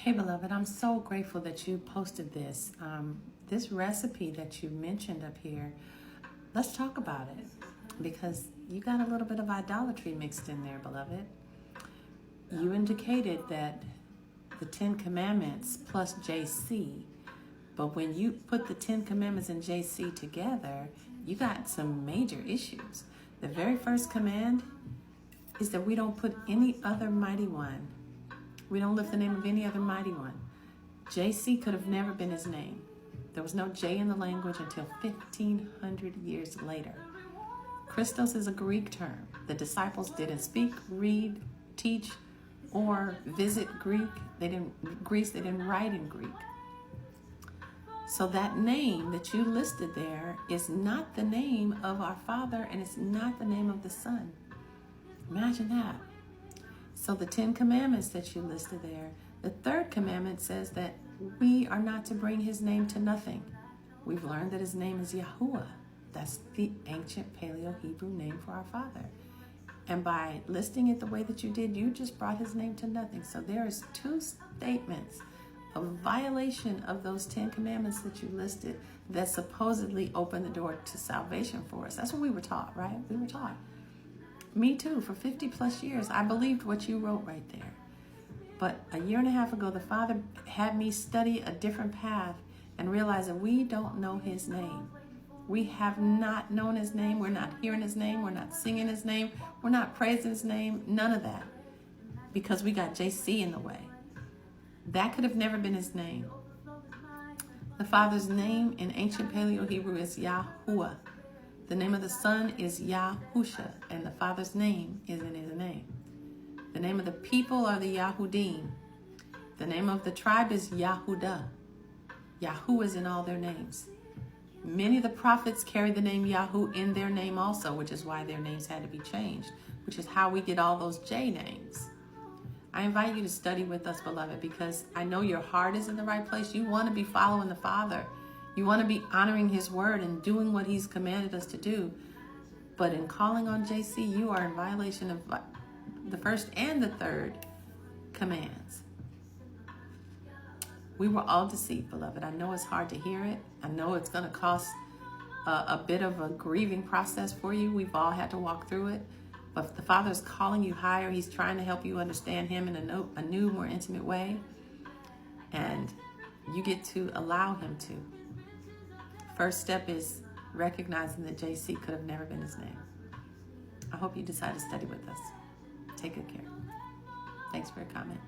Hey, beloved, I'm so grateful that you posted this. This recipe that you mentioned up here, let's talk about it because you got a little bit of idolatry mixed in there, beloved. You indicated that the Ten Commandments plus JC, but when you put the Ten Commandments and JC together, you got some major issues. The very first command is that we don't put any other mighty one. We don't lift the name of any other mighty one. JC could have never been his name. There was no J in the language until 1,500 years later. Christos is a Greek term. The disciples didn't speak, read, teach, or visit Greece. They didn't write in Greek. So that name that you listed there is not the name of our Father, and it's not the name of the Son. Imagine that. So the 10 commandments that you listed there, the third commandment says that we are not to bring his name to nothing. We've learned that his name is Yahuwah. That's the ancient Paleo-Hebrew name for our Father. And by listing it the way that you did, you just brought his name to nothing. So there is two statements of violation of those 10 commandments that you listed that supposedly open the door to salvation for us. That's what we were taught, right? We were taught. Me too, for 50 plus years, I believed what you wrote right there. But a year and a half ago, the Father had me study a different path and realize that we don't know his name. We have not known his name. We're not hearing his name. We're not singing his name. We're not praising his name. None of that. Because we got JC in the way. That could have never been his name. The Father's name in ancient Paleo-Hebrew is Yahuwah. The name of the Son is Yahusha, and the Father's name is in his name. The name of the people are the Yahudim. The name of the tribe is Yahudah. Yahu is in all their names. Many of the prophets carry the name Yahu in their name also, which is why their names had to be changed, which is how we get all those J names. I invite you to study with us, beloved, because I know your heart is in the right place. You want to be following the Father. You want to be honoring his word and doing what he's commanded us to do. But in calling on JC, you are in violation of the first and the third commands. We were all deceived, beloved. I know it's hard to hear it. I know it's going to cost a bit of a grieving process for you. We've all had to walk through it. But the Father is calling you higher. He's trying to help you understand him in a new, more intimate way. And you get to allow him to. First step is recognizing that JC could have never been his name. I hope you decide to study with us. Take good care. Thanks for your comment.